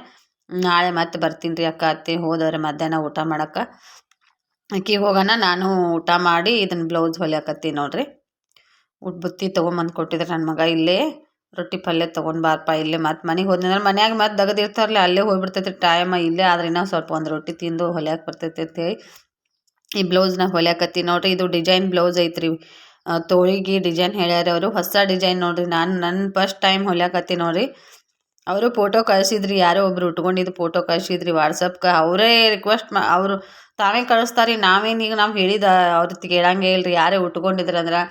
ನಾಳೆ ಮತ್ತೆ ಬರ್ತೀನಿ ರೀ ಅಕ್ಕ ಅತ್ತೆ ಹೋದವ್ರೆ ಮಧ್ಯಾಹ್ನ ಊಟ ಮಾಡಕ್ಕೆ ಆಕಿ ಹೋಗೋಣ ನಾನು ಊಟ ಮಾಡಿ ಇದನ್ನು ಬ್ಲೌಸ್ ಹೊಲಿಯಾಕತ್ತೀನಿ ನೋಡ್ರಿ ಬುತ್ತಿ ತೊಗೊಂಬಂದು ಕೊಟ್ಟಿದ್ರೆ ನನ್ನ ಮಗ ಇಲ್ಲೇ ರೊಟ್ಟಿ ಪಲ್ಯ ತೊಗೊಂಡು ಬಾರಪ್ಪ ಇಲ್ಲೇ ಮತ್ತೆ ಮನೆಗೆ ಹೋದ್ನಂದ್ರೆ ಮನ್ಯಾಗ ಮತ್ತೆ ದಗದಿರ್ತಾರಲ್ಲ ಅಲ್ಲೇ ಹೋಗ್ಬಿಡ್ತೈತಿ ಟೈಮ ಇಲ್ಲೇ ಆದ್ರೆ ಇನ್ನೂ ಸ್ವಲ್ಪ ಒಂದು ರೊಟ್ಟಿ ತಿಂದು ಹೊಲಿಯಾಕೆ ಬರ್ತೈತಿ ಅಂತೇಳಿ ಈ ಬ್ಲೌಸ್ನ ಹೊಲಿಯಾಕತ್ತೀನಿ ನೋಡ್ರಿ ಇದು ಡಿಸೈನ್ ಬ್ಲೌಸ್ ಐತ್ರಿ ತೋಳಿಗೆ ಡಿಸೈನ್ ಹೇಳ್ಯಾರ ಅವರು ಹೊಸ ಡಿಸೈನ್ ನೋಡ್ರಿ ನನ್ನ ಫಸ್ಟ್ ಟೈಮ್ ಹೊಲಿಯಾಕತ್ತೀನಿ ನೋಡ್ರಿ ಅವರು ಫೋಟೋ ಕಳಿಸಿದ್ರಿ ಯಾರೋ ಒಬ್ರು ಉಟ್ಕೊಂಡಿದ್ದು ಫೋಟೋ ಕಳಿಸಿದ್ರಿ ವಾಟ್ಸಪ್ಗೆ ಅವರೇ ರಿಕ್ವೆಸ್ಟ್ ಅವರು ತಾವೇ ಕಳಿಸ್ತಾರೆ ನಾವೇನೀಗ ನಾವು ಹೇಳಿದ ಅವ್ರಿಗೆ ಕೇಳಂಗೆ ಇಲ್ರಿ ಯಾರೇ ಉಟ್ಕೊಂಡಿದ್ರಂದ್ರೆ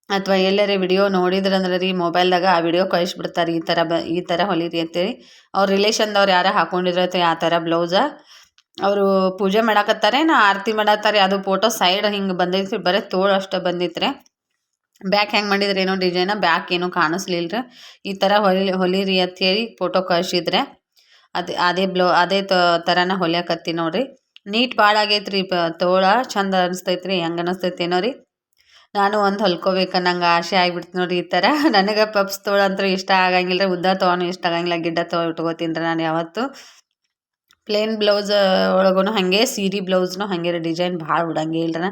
ಅಥವಾ ಎಲ್ಲರೇ ವಿಡಿಯೋ ನೋಡಿದ್ರಂದ್ರೆ ರೀ ಮೊಬೈಲ್ದಾಗ ಆ ವಿಡಿಯೋ ಕಳಿಸ್ಬಿಡ್ತಾರೆ ಈ ಥರ ಹೊಲಿರಿ ಅಂತೇಳಿ ಅವ್ರ ರಿಲೇಷನ್ದವ್ರು ಯಾರು ಹಾಕೊಂಡಿದ್ರತ್ತೆ ಆ ಥರ ಬ್ಲೌಸ ಅವರು ಪೂಜೆ ಮಾಡಾಕತ್ತಾರೆ ನಾ ಆರತಿ ಮಾಡತ್ತಾರೆ ಅದು ಫೋಟೋ ಸೈಡ್ ಹಿಂಗೆ ಬಂದೈತ್ರಿ ಬರೀ ತೋಳು ಅಷ್ಟೇ ಬಂದಿತ್ರಿ ಬ್ಯಾಕ್ ಹೆಂಗೆ ಮಾಡಿದ್ರೆ ಏನೋ ಡಿಸೈನ ಬ್ಯಾಕ್ ಏನೂ ಕಾಣಿಸ್ಲಿಲ್ಲ ಈ ಥರ ಹೊಲಿರಿ ಅಂಥೇಳಿ ಫೋಟೋ ಕಳಿಸಿದ್ರೆ ಅದೇ ಥರನ ಹೊಲಿಯಾಕತ್ತಿ ನೋಡ್ರಿ ನೀಟ್ ಭಾಳ ಆಗೈತ್ರಿ ತೋಳ ಚಂದ ಅನಿಸ್ತೈತ್ರಿ ಹೆಂಗೆ ಅನಿಸ್ತೈತಿ ಏನೋ ರೀ ನಾನು ಒಂದು ಹೊಲ್ಕೋಬೇಕು ನಂಗೆ ಆಸೆ ಆಗಿಬಿಡ್ತು ನೋಡಿರಿ ಈ ಥರ ನನಗೆ ಪಪ್ಸ್ ತೋಳ ಅಂತೂ ಇಷ್ಟ ಆಗಂಗಿಲ್ಲ ರೀ ಉದ್ದ ತೊಗೊಂಡು ಇಷ್ಟ ಆಗಂಗಿಲ್ಲ ಗಿಡ್ಡ ತೊಗೊಂಡು ಇಟ್ಕೋತೀನಿ ರೀ ನಾನು ಯಾವತ್ತು ಪ್ಲೇನ್ ಬ್ಲೌಸ್ ಒಳಗೂ ಹಾಗೆ ಸೀರೆ ಬ್ಲೌಸ್ನು ಹಾಗೆ ರೀ ಡಿಸೈನ್ ಭಾಳ ಬಿಡಂಗೆ ಇಲ್ರಿ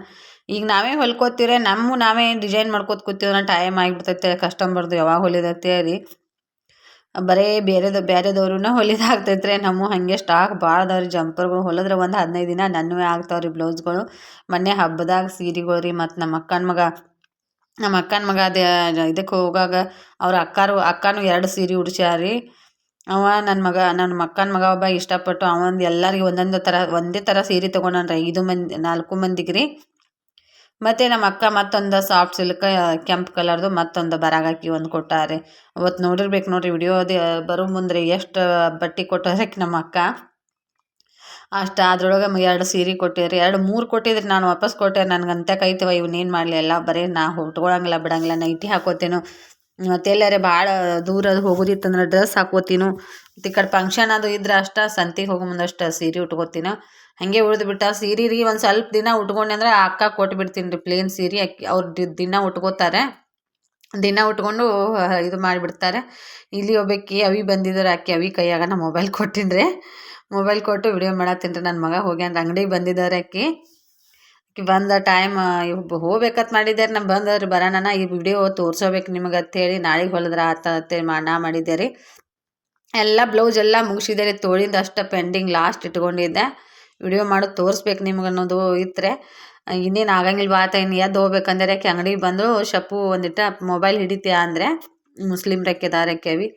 ಈಗ ನಾವೇ ಹೊಲ್ಕೋತೀರಿ ನಾವೇ ಡಿಸೈನ್ ಮಾಡ್ಕೋತ ಕೂತೀವಿ ಟೈಮ್ ಆಗಿಬಿಡ್ತೈತೆ ಕಸ್ಟಮರ್ದು ಯಾವಾಗ ಹೊಲಿದತ್ತೆ ರೀ ಬರೀ ಬೇರೆದವ್ರನ್ನ ಹೊಲಿದಾಗ್ತೈತ್ರಿ ನಮ್ಮ ಹಾಗೆ ಸ್ಟಾಕ್ ಭಾಳ ಅದಾವ್ರಿ ಜಂಪರ್ಗಳು ಹೊಲಿದ್ರೆ ಒಂದು 15 ದಿನ ನನ್ನವೇ ಆಗ್ತಾವ್ರಿ ಬ್ಲೌಸ್ಗಳು ಮೊನ್ನೆ ಹಬ್ಬದಾಗ ಸೀರೆಗಳು ರೀ ಮತ್ತು ನಮ್ಮ ಅಕ್ಕನ ಮಗ ಅದೇ ಇದಕ್ಕೆ ಹೋಗಾಗ ಅವ್ರ ಅಕ್ಕನೂ 2 ಸೀರೆ ಉಡ್ಸ್ಯಾರಿ ಅವ ನನ್ನ ಅಕ್ಕನ ಮಗ ಒಬ್ಬ ಇಷ್ಟಪಟ್ಟು ಅವನು ಎಲ್ಲರಿಗೆ ಒಂದೇ ಥರ ಸೀರೆ ತೊಗೊಂಡ್ರಿ 4 ಮಂದಿಗೆ ರೀ ಮತ್ತು ನಮ್ಮ ಅಕ್ಕ ಮತ್ತೊಂದು ಸಾಫ್ಟ್ ಸಿಲ್ಕ್ ಕೆಂಪು ಕಲರ್ದು ಮತ್ತೊಂದು ಬರಾಗಾಕಿ ಒಂದು ಕೊಟ್ಟಾರೆ ಅವತ್ತು ನೋಡಿರ್ಬೇಕು ನೋಡಿರಿ ವಿಡಿಯೋ ಅದು ಬರೋ ಮುಂದೆ ಎಷ್ಟು ಬಟ್ಟೆ ಕೊಟ್ಟಾರೆ ನಮ್ಮ ಅಕ್ಕ ಅಷ್ಟು ಅದ್ರೊಳಗೆ 2 ಸೀರೆ ಕೊಟ್ಟಿರಿ 3 ಕೊಟ್ಟಿದ್ರಿ ನಾನು ವಾಪಸ್ ಕೊಟ್ಟೆ ನನಗೆ ಅಂತ ಕೈತವ ಇವನ್ನೇನು ಮಾಡಲಿ ಎಲ್ಲ ಬರೀ ನಾ ಉಟ್ಕೊಳಂಗಿಲ್ಲ ಬಿಡಂಗಿಲ್ಲ ನೈಟಿ ಹಾಕೋತೇನು ಮತ್ತು ಎಲ್ಲಾರೆ ಭಾಳ ದೂರ ಹೋಗೋದಿತ್ತಂದ್ರೆ ಡ್ರೆಸ್ ಹಾಕೋತೀನು ಮತ್ತು ಈ ಕಡೆ ಫಂಕ್ಷನ್ ಅದು ಇದ್ರೆ ಅಷ್ಟು ಸಂತಿಗೆ ಹೋಗೋ ಮುಂದಷ್ಟು ಸೀರೆ ಉಟ್ಕೋತೀನು ಹಾಗೆ ಉಳಿದ್ಬಿಟ್ಟ ಸೀರೆ ರೀ ಒಂದು ಸ್ವಲ್ಪ ದಿನ ಉಟ್ಕೊಂಡೆ ಅಂದ್ರೆ ಅಕ್ಕ ಕೊಟ್ಬಿಡ್ತೀನಿ ರೀ ಪ್ಲೇನ್ ಸೀರೆ ಅವ್ರು ದಿನ ಉಟ್ಕೋತಾರೆ ದಿನ ಉಟ್ಕೊಂಡು ಇದು ಮಾಡಿಬಿಡ್ತಾರೆ ಇಲ್ಲಿ ಒಬ್ಬಾಕಿ ಅವಿ ಬಂದಿದ್ದಾರೆ ಅವಿ ಕೈಯಾಗ ನಾ ಮೊಬೈಲ್ ಕೊಟ್ಟಿನಿ ಮೊಬೈಲ್ ಕೊಟ್ಟು ವಿಡಿಯೋ ಮಾಡತ್ತೀನಿ ರೀ ನನ್ನ ಮಗ ಹೋಗ್ಯಾನ ಅಂಗಡಿಗೆ ಬಂದಿದ್ದಾರೆ ಆಕಿ ಬಂದ ಟೈಮ್ ಹೋಗ್ಬೇಕಂತ ಮಾಡಿದ್ದಾರೆ ನಾ ಬಂದವ್ರಿ ಬರೋಣ ಈ ವಿಡಿಯೋ ತೋರಿಸೋಬೇಕು ನಿಮಗೆ ಅಂತೇಳಿ ನಾಳೆಗೆ ಹೊಲಿದ್ರೆ ಅಂತೇಳಿ ನಾ ಮಾಡಿದ್ದೆ ರೀ ಎಲ್ಲ ಬ್ಲೌಸ್ ಎಲ್ಲ ಮುಗಿಸಿದೆ ರೀ ತೋಳಿಂದ ಅಷ್ಟು ಪೆಂಡಿಂಗ್ ಲಾಸ್ಟ್ ಇಟ್ಕೊಂಡಿದ್ದೆ ವಿಡಿಯೋ ಮಾಡೋದು ತೋರಿಸ್ಬೇಕು ನಿಮ್ಗೆ ಅನ್ನೋದು ಇತ್ತರೆ ಇನ್ನೇನು ಆಗಂಗಿಲ್ಲ ಬಾತ ಇನ್ನು ಎದ್ದು ಹೋಗ್ಬೇಕಂದ್ರೆ ಆಕೆ ಅಂಗಡಿಗೆ ಬಂದು ಶಪ್ಪು ಒಂದಿಟ್ಟು ಮೊಬೈಲ್ ಹಿಡಿತೀಯ ಅಂದರೆ ಮುಸ್ಲಿಮ್ ರೆಕ್ಕೆದಾರಕ್ಕೆವಿ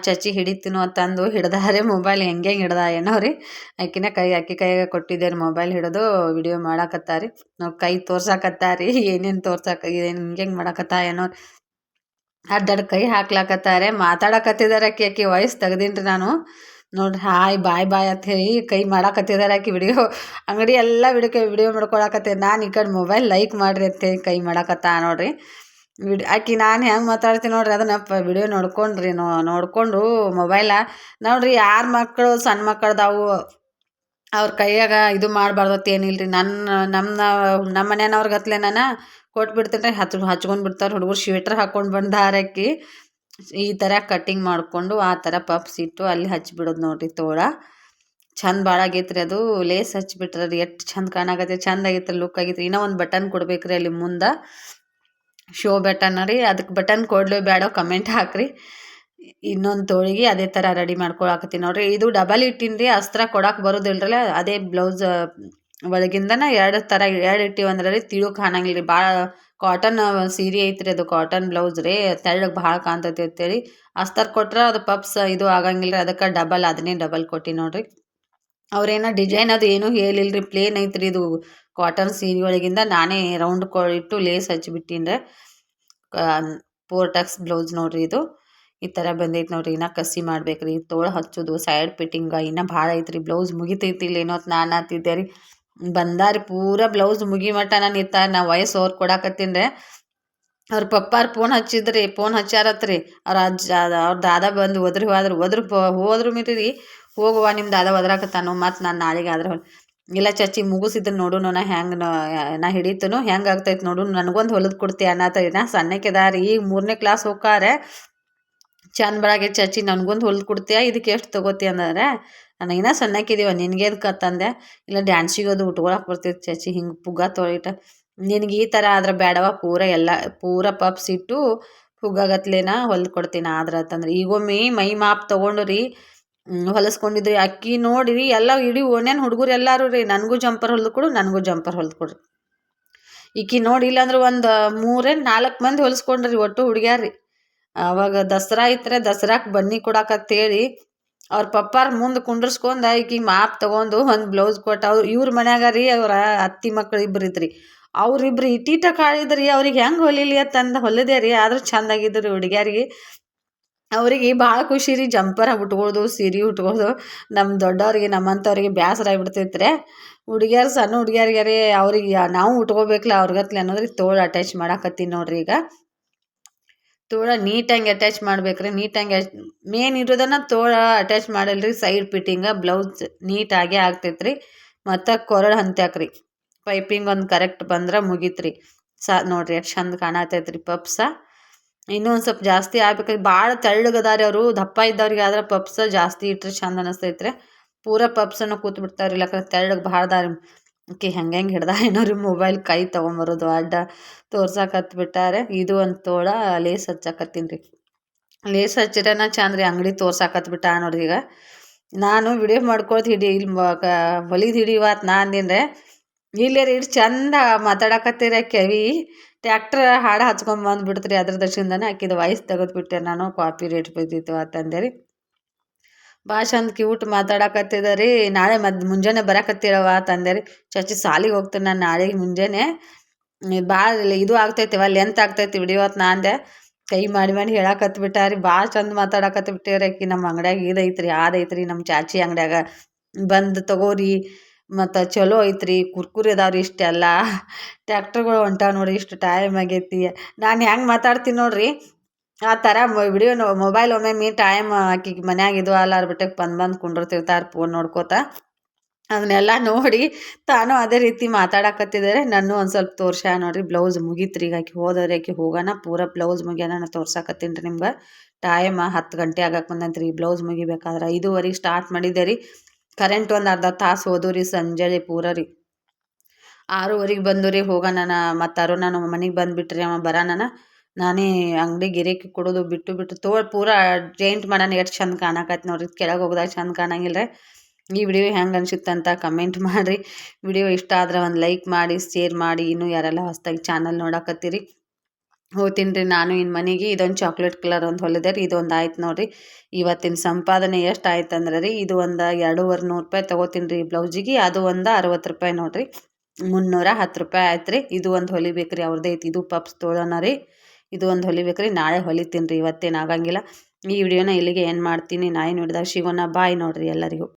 ಚಚ್ಚಿ ಹಿಡಿತೀನೋ ಅಂತಂದು ಹಿಡ್ದಾರೆ ಮೊಬೈಲ್ ಹೆಂಗೆ ಹಿಡ್ದ ಏನೋ ರೀ ಆಕಿ ಕೈಯಾಗ ಕೊಟ್ಟಿದ್ದಾರೆ ಮೊಬೈಲ್ ಹಿಡಿದು ವಿಡಿಯೋ ಮಾಡಾಕತ್ತಾರಿ ನಾವು ಕೈ ತೋರ್ಸಾಕತ್ತಾರಿ ಏನೇನು ಹಿಂಗೆ ಮಾಡಾಕತ್ತಾ ಏನೋ ಅಡ್ಡಾಡ್ ಕೈ ಹಾಕ್ಲಾಕತ್ತಾರೆ ಮಾತಾಡಕತ್ತಿದ್ದಾರೆ ಆಕಿ ವಾಯ್ಸ್ ತೆಗ್ದೀನಿ ನಾನು ನೋಡ್ರಿ ಹಾಯ್ ಬಾಯ್ ಅಂತ ಹೇಳಿ ಕೈ ಮಾಡಾಕತ್ತಿದ್ದಾರೆ ಆಕಿ ಅಂಗಡಿ ಎಲ್ಲ ವಿಡಿಯೋ ಮಾಡ್ಕೊಳಕತ್ತೆ ನಾನು ಈ ಕಡೆ ಮೊಬೈಲ್ ಲೈಕ್ ಮಾಡಿರಿ ಅಂತೇಳಿ ಕೈ ಮಾಡಾಕತ್ತ ನೋಡ್ರಿ ಆಕಿ ನಾನು ಹೆಂಗೆ ಮಾತಾಡ್ತೀನಿ ನೋಡ್ರಿ ಅದನ್ನ ವಿಡಿಯೋ ನೋಡ್ಕೊಂಡು ಮೊಬೈಲ ನೋಡ್ರಿ ಯಾರ ಮಕ್ಕಳು ಸಣ್ಣ ಮಕ್ಕಳದಾವು ಅವ್ರ ಕೈಯಾಗ ಇದು ಮಾಡಬಾರ್ದತ್ ಏನಿಲ್ಲ ರೀ ನಮ್ಮ ಮನೆಯವ್ರಿಗತ್ಲೆ ನಾನು ಕೊಟ್ಬಿಡ್ತೀನಿ ರೀ ಹಚ್ಕೊಂಡು ಬಿಡ್ತಾರೆ ಹುಡುಗರು ಸ್ವೆಟ್ರ್ ಹಾಕ್ಕೊಂಡು ಬಂದಾರಕ್ಕಿ ಈ ಥರ ಕಟ್ಟಿಂಗ್ ಮಾಡಿಕೊಂಡು ಆ ಥರ ಪಪ್ಸ್ ಇಟ್ಟು ಅಲ್ಲಿ ಹಚ್ಬಿಡೋದು ನೋಡ್ರಿ ತೋಳ ಚಂದ ಭಾಳ ಆಗೈತ್ರಿ ಅದು ಲೇಸ್ ಹಚ್ಬಿಟ್ರೆ ರೀ ಎಷ್ಟು ಚಂದ ಕಾಣಾಕತ್ತೆ ಚಂದ ಆಗೈತ್ರಿ ಲುಕ್ ಆಗೈತ್ರಿ ಇನ್ನೂ ಒಂದು ಬಟನ್ ಕೊಡ್ಬೇಕ್ರಿ ಅಲ್ಲಿ ಮುಂದೆ ಶೋ ಬಟನ್ ರೀ ಅದಕ್ಕೆ ಬಟನ್ ಕೊಡ್ಲೋ ಬೇಡೋ ಕಮೆಂಟ್ ಹಾಕ್ರಿ ಇನ್ನೊಂದು ತೋಳಿಗೆ ಅದೇ ಥರ ರೆಡಿ ಮಾಡ್ಕೊಳಕತ್ತೀನಿ ನೋಡ್ರಿ ಇದು ಡಬಲ್ ಇಟ್ಟಿನಿ ರೀ ಅಸ್ತ್ರ ಕೊಡಕ್ಕೆ ಬರೋದಿಲ್ರಲ್ಲ ಅದೇ ಬ್ಲೌಸ್ ಒಳಗಿಂದನ 2 ಇಟ್ಟಿವಂದ್ರೆ ರೀ ತಿಳುಕ್ ಕಾಣಂಗಿಲ್ಲ ರೀ ಭಾಳ ಕಾಟನ್ ಸೀರೆ ಐತ್ರಿ ಅದು ಕಾಟನ್ ಬ್ಲೌಸ್ ರೀ ತೆಳ್ಳಗೆ ಭಾಳ ಕಾಣ್ತೈತಿ ಅಂತೇಳಿ ಅಸ್ತರ್ ಕೊಟ್ರೆ ಅದು ಪಪ್ಸ್ ಇದು ಆಗಂಗಿಲ್ಲ ರೀ ಅದಕ್ಕೆ ಅದನ್ನೇ ಡಬಲ್ ಕೊಟ್ಟು ನೋಡ್ರಿ ಅವ್ರೇನೋ ಡಿಸೈನ್ ಅದು ಏನೂ ಹೇಳಿಲ್ಲ ರೀ ಪ್ಲೇನ್ ಐತ್ರಿ ಇದು ಕಾಟನ್ ಸೀರೆ ಒಳಗಿಂದ ನಾನೇ ರೌಂಡ್ ಇಟ್ಟು ಲೇಸ್ ಹಚ್ಚಿಬಿಟ್ಟಿನಿ ರೀ 4 ಟಕ್ಸ್ ಬ್ಲೌಸ್ ನೋಡ್ರಿ ಇದು ಈ ಥರ ಬಂದೈತಿ ನೋಡ್ರಿ ಇನ್ನೂ ಕಸಿ ಮಾಡ್ಬೇಕು ರೀ ತೋಳು ಹಚ್ಚೋದು ಸೈಡ್ ಫಿಟ್ಟಿಂಗ ಇನ್ನೂ ಭಾಳ ಐತ್ರಿ ಬ್ಲೌಸ್ ಮುಗಿತೈತಿ ಇಲ್ಲ ಏನೋ ನಾನು ಆತಿದ್ದೆ ರೀ ಬಂದಾರಿ ಪೂರ ಬ್ಲೌಸ್ ಮುಗಿ ಮಟ್ಟ ನಾನು ನಾ ವಾಯ್ಸ್ ಕೊಡಾಕತ್ತೀನಿ ರೀ ಅವ್ರ ಪಪ್ಪಾರು ಫೋನ್ ಹಚ್ಚಾರತ್ರಿ ಅವ್ರ ಅಜ್ಜ ಅವ್ರ ದಾದ ಬಂದು ಹೋದ್ರು ಮಿರಿ ಹೋಗುವ ನಿಮ್ಮ ದಾದ ಒದ್ರಾಕತ್ತಾನು ಮತ್ತು ನಾನು ನಾಳೆಗೆ ಆದ್ರೆ ಇಲ್ಲ ಚಚ್ಚಿ ಮುಗಿಸಿದ್ರು ನೋಡು ನಾ ಹೆಂಗೆ ನಾ ಹಿಡಿತನು ಹೆಂಗೆ ಆಗ್ತೈತೆ ನೋಡು ನನಗೊಂದು ಹೊಲಿದು ಕೊಡ್ತೀಯ ಅನ್ನತ್ತ ನಾ ಸಣ್ಣಕ್ಕೆದಾರಿ ಈಗ 3ನೇ ಕ್ಲಾಸ್ ಹೋಗಾರೆ ಚಂದ ಬೆಳಗ್ಗೆ ಚಚ್ಚಿ ನನಗೊಂದು ಹೊಲ್ದು ಕೊಡ್ತೀಯ ಇದಕ್ಕೆ ಎಷ್ಟು ತೊಗೋತಿ ಅಂದ್ರೆ ನಾನು ಇನ್ನೂ ಸಣ್ಣಕ್ಕಿದೀವ ನಿನಗೆ ತಂದೆ ಇಲ್ಲ ಡ್ಯಾನ್ಸಿಗೆ ಅದು ಉಟ್ಕೊಳಕ್ಕೆ ಬರ್ತೈತೆ ಚಚ್ಚಿ ಹಿಂಗೆ ಪುಗ್ಗ ತೊಳಿಟ ನಿನಗೆ ಈ ಥರ ಆದ್ರೆ ಬೇಡವ ಪೂರ ಪಪ್ಸ್ ಇಟ್ಟು ಹುಗ್ಗಾಗತ್ಲೇನ ಹೊಲ್ದು ಕೊಡ್ತೀನಿ ಆದ್ರೆ ಅಂತಂದ್ರೆ ಈಗೊಮ್ಮೆ ಮೈ ಮಾಪ್ ತೊಗೊಂಡು ರೀ ಹೊಲಿಸ್ಕೊಂಡಿದ್ರಿ ಅಕ್ಕಿ ನೋಡಿರಿ ಎಲ್ಲ ಇಡೀ ಓನೇನು ಹುಡುಗರು ಎಲ್ಲರೂ ರೀ ನನಗೂ ಜಂಪರ್ ಹೊಲ್ದು ಕೊಡ್ರಿ ಈಕಿ ನೋಡಿ ಇಲ್ಲಾಂದ್ರೆ ಒಂದು 3-4 ಮಂದಿ ಹೊಲಿಸ್ಕೊಂಡ್ರಿ ಒಟ್ಟು ಹುಡುಗ್ಯಾರ್ರಿ ಅವಾಗ ದಸರಾ ಇತ್ತರೆ ದಸರಾಕ್ಕೆ ಬನ್ನಿ ಕೊಡಾಕತ್ತೇಳಿ ಅವ್ರ ಪಪ್ಪಾರ ಮುಂದೆ ಕುಂಡ್ರಸ್ಕೊಂಡ ಈಕಿಗೆ ಮಾಪ್ ತೊಗೊಂಡು ಒಂದು ಬ್ಲೌಸ್ ಕೊಟ್ಟು ಇವ್ರ ಮನ್ಯಾಗ ರೀ ಅವ್ರ ಅತ್ತಿ ಮಕ್ಳು ಇಬ್ರು ಇದ್ರಿ ಅವ್ರಿಬ್ರು ಇಟೀಟ ಕಾಳಿದ್ರಿ ಅವ್ರಿಗೆ ಹೆಂಗೆ ಹೊಲಿಲಿ ಅಂತಂದು ಹೊಲಿದೆ ರೀ ಆದ್ರೂ ಚಂದಾಗಿದ್ದು ರೀ ಹುಡುಗ್ಯಾರಿಗೆ ಅವ್ರಿಗೆ ಭಾಳ ಖುಷಿ ರೀ ಜಂಪರ್ ಉಟ್ಕೊಳ್ಳೋದು ಸೀರೆ ಉಟ್ಕೊಳ್ಳೋದು ನಮ್ಮ ದೊಡ್ಡವ್ರಿಗೆ ನಮ್ಮಂಥವ್ರಿಗೆ ಬೇಸರ ಆಗಿಬಿಡ್ತೈತ್ರಿ ಹುಡುಗ್ಯಾರು ಸಣ್ಣ ಹುಡುಗ್ಯಾರಿಗೆ ರೀ ಅವ್ರಿಗೆ ನಾವು ಉಟ್ಕೋಬೇಕಲ್ಲ ಅವ್ರಿಗತ್ಲೆ ಅನ್ನೋದ್ರಿಗೆ ತೋಳು ಅಟ್ಯಾಚ್ ಮಾಡಾಕತ್ತೀನಿ ನೋಡ್ರಿ ಈಗ ತೋಳ ನೀಟಾಗಿ ಅಟ್ಯಾಚ್ ಮಾಡ್ಬೇಕ್ರಿ ನೀಟಾಗಿ ಮೇನ್ ಇರೋದನ್ನು ತೋಳ ಅಟ್ಯಾಚ್ ಮಾಡಲ್ರಿ ಸೈಡ್ ಫಿಟ್ಟಿಂಗ ಬ್ಲೌಸ್ ನೀಟಾಗೆ ಆಗ್ತೈತ್ರಿ ಮತ್ತು ಕೊರಳು ಹಂತ್ಯಾಕ್ರಿ ಪೈಪಿಂಗ್ ಒಂದು ಕರೆಕ್ಟ್ ಬಂದ್ರೆ ಮುಗೀತ್ರಿ ನೋಡ್ರಿ ಎಷ್ಟು ಚಂದ ಕಾಣತೈತ್ರಿ ಪಪ್ಸ ಇನ್ನೂ ಒಂದು ಸ್ವಲ್ಪ ಜಾಸ್ತಿ ಆಗ್ಬೇಕಾಗಿ ಭಾಳ ತೆಳ್ಳಗದಾರಿ ಅವರು ದಪ್ಪ ಇದ್ದವ್ರಿಗೆ ಆದ್ರೆ ಪಪ್ಸ ಜಾಸ್ತಿ ಇಟ್ಟರೆ ಚಂದ ಅನಿಸ್ತೈತ್ರಿ ಪೂರ ಪಪ್ಸನ್ನು ಕೂತ್ ಬಿಡ್ತಾವ್ರಿ ಇಲ್ಲಕ್ಕ ತೆಳ್ಳಗೆ ಭಾಳ ದಾರಿ ಓಕೆ ಹೆಂಗೆ ಹಿಡ್ದ ಏನೋ ರೀ ಮೊಬೈಲ್ ಕೈ ತೊಗೊಂಬರೋದು ಅಡ್ಡ ತೋರ್ಸಾಕತ್ಬಿಟ್ಟಾರೆ ಇದು ಒಂದು ತೋಳ ಲೇಸ್ ಹಚ್ಚಾಕತ್ತೀನಿ ರೀ ಲೇಸ್ ಹಚ್ಚಿರನ ಚಂದ ರೀ ಅಂಗಡಿ ತೋರ್ಸಾಕತ್ಬಿಟ್ಟ ನೋಡ್ರಿ ಈಗ ನಾನು ವಿಡಿಯೋ ಮಾಡ್ಕೊಳ್ದು ಇಲ್ಲಿ ಹೊಲಿದು ಹಿಡಿಯುವತ್ತು ನಾ ಅಂದಿನ್ರೆ ಇಲ್ಲೇ ರೀ ಇಷ್ಟು ಚಂದ ಮಾತಾಡಕತ್ತೀರ ಕೆವಿ ಟ್ಯಾಕ್ಟ್ರ್ ಹಾಡು ಹಚ್ಕೊಂಡ್ ಬಿಡ್ತೀರಿ ಅದ್ರ ದರ್ಶನದಾನೆ ಆಕಿದು ವಾಯ್ಸ್ ತೆಗೆದ್ಬಿಟ್ಟೆ ನಾನು ಕಾಪಿ ರೇಟ್ ಬಿದ್ದಿತ್ತು ಅಂತಂದೆ ರೀ ಭಾಳ ಚಂದ ಕ್ಯೂಟ್ ಮಾತಾಡಕತ್ತಿದ ರೀ ನಾಳೆ ಮುಂಜಾನೆ ಬರಕತ್ತೀರವ ತಂದೆ ರೀ ಚಚ್ಚಿ ಸಾಲಿಗೆ ಹೋಗ್ತೀನಿ ನಾನು ನಾಳೆಗೆ ಮುಂಜಾನೆ ಭಾಳ ಇದು ಆಗ್ತೈತಿ ಲೆಂತ್ ಆಗ್ತೈತಿ ವಿಡಿಯೋತ್ ನಾ ಅಂದೆ ಕೈ ಮಾಡಿ ಹೇಳಕತ್ಬಿಟ್ಟಾರಿ ಭಾಳ ಚಂದ ಮಾತಾಡಕತ್ಬಿಟ್ಟೇರಿ ಆಕಿ ನಮ್ಮ ಅಂಗಡ್ಯಾಗ ಇದೈತ್ರಿ ಅದೈತ್ರಿ ನಮ್ಮ ಚಾಚಿ ಅಂಗಡ್ಯಾಗ ಬಂದು ತಗೋರಿ ಮತ್ತು ಚಲೋ ಐತ್ರಿ ಕುರ್ಕುರಿ ಅದಾವ್ರಿ ಇಷ್ಟೆಲ್ಲ ಟ್ಯಾಕ್ಟ್ರುಗಳು ಹೊಂಟಾವ ನೋಡ್ರಿ ಇಷ್ಟು ಟೈಮ್ ಆಗೈತಿ ನಾನು ಹೆಂಗೆ ಮಾತಾಡ್ತೀನಿ ನೋಡ್ರಿ ಆ ಥರ ವಿಡಿಯೋ ಮೊಬೈಲ್ ಒಮ್ಮೆ ಟೈಮ್ ಆಕಿಗೆ ಮನ್ಯಾಗ ಇದು ಅಲ್ಲಾರ ಬಿಟ್ಟಕ್ಕೆ ಬಂದು ಕುಂಡಿರ್ತಿರ್ತಾರೆ ಫೋನ್ ನೋಡ್ಕೋತ ಅದನ್ನೆಲ್ಲ ನೋಡಿ ತಾನು ಅದೇ ರೀತಿ ಮಾತಾಡಕತ್ತಿದ್ದಾರೆ ನಾನು ಒಂದು ಸ್ವಲ್ಪ ತೋರ್ಸ್ಯಾ ನೋಡ್ರಿ ಬ್ಲೌಸ್ ಮುಗೀತ್ರಿ ಈಗ ಆಕಿ ಹೋದವ್ರಿ ಆಕಿ ಹೋಗೋಣ ಪೂರ ಬ್ಲೌಸ್ ಮುಗಿಯೋಣ ನಾನು ತೋರ್ಸಾಕತ್ತೀನಿ ರೀ ನಿಮ್ಗೆ ಟೈಮ್ 10 ಗಂಟೆ ಆಗಕ್ಕೆ ಬಂದಂತ್ರಿ ಈ ಬ್ಲೌಸ್ ಮುಗಿಬೇಕಾದ್ರೆ 5:15 ಸ್ಟಾರ್ಟ್ ಮಾಡಿದ್ದೆ ರೀ ಕರೆಂಟ್ ಒಂದು ಅರ್ಧ ತಾಸು ಹೋದು ರೀ ಸಂಜೆ ಪೂರ ರೀ 6:15 ಬಂದು ರೀ ಹೋಗೋಣ ಮತ್ತು ನಾನು ಮನೆಗೆ ಬಂದುಬಿಟ್ರಿ ಅವ ಬರೋಣ ನಾನೇ ಅಂಗಡಿ ಗಿರೇಕಿ ಕೊಡೋದು ಬಿಟ್ಟು ತೋಳು ಪೂರ ಜೇಂಟ್ ಮಾಡೋಣ ಎಷ್ಟು ಚಂದ ಕಾಣಕತ್ತೆ ನೋಡ್ರಿ ಕೆಳಗೆ ಹೋಗ್ದಾಗ ಚಂದ ಕಾಣಂಗಿಲ್ಲ ರೀ ಈ ವಿಡಿಯೋ ಹೆಂಗೆ ಅನ್ಸುತ್ತಂತ ಕಮೆಂಟ್ ಮಾಡಿರಿ ವಿಡಿಯೋ ಇಷ್ಟ ಆದ್ರೆ ಒಂದು ಲೈಕ್ ಮಾಡಿ ಶೇರ್ ಮಾಡಿ ಇನ್ನೂ ಯಾರೆಲ್ಲ ಹೊಸದಾಗಿ ಚಾನಲ್ ನೋಡಕತ್ತೀರಿ ಹೋಗ್ತೀನಿ ರೀ ನಾನು ಇನ್ನು ಮನೆಗೆ ಇದೊಂದು ಚಾಕ್ಲೇಟ್ ಕಲರ್ ಒಂದು ಹೊಲಿದೆ ರೀ ಇದೊಂದು ಆಯ್ತು ನೋಡಿರಿ ಇವತ್ತಿನ ಸಂಪಾದನೆ ಎಷ್ಟು ಆಯ್ತು ಅಂದ್ರೆ ರೀ ಇದು ಒಂದು 2,500 ರೂಪಾಯಿ ತೊಗೋತೀನಿ ರೀ ಬ್ಲೌಸಿಗೆ ಅದು ಒಂದು 60 ರೂಪಾಯಿ ನೋಡಿರಿ 310 ರೂಪಾಯಿ ಆಯ್ತು ರೀ ಇದು ಒಂದು ಹೊಲಿಬೇಕು ರೀ ಅವ್ರದ್ದು ಐತಿ ಇದು ಪಪ್ಸ್ ತೊಗೊಳೋಣ ರೀ ಇದು ಒಂದು ಹೊಲಿಬೇಕು ರೀ ನಾಳೆ ಹೊಲಿತೀನಿ ರೀ ಇವತ್ತೇನು ಆಗಂಗಿಲ್ಲ ಈ ವಿಡಿಯೋನ ಇಲ್ಲಿಗೆ ಏನು ಮಾಡ್ತೀನಿ ನಾಯಿ ನೋಡಿದಾಗ ಸಿಗೋಣ ಬಾಯ್ ನೋಡಿರಿ ಎಲ್ಲರಿಗೂ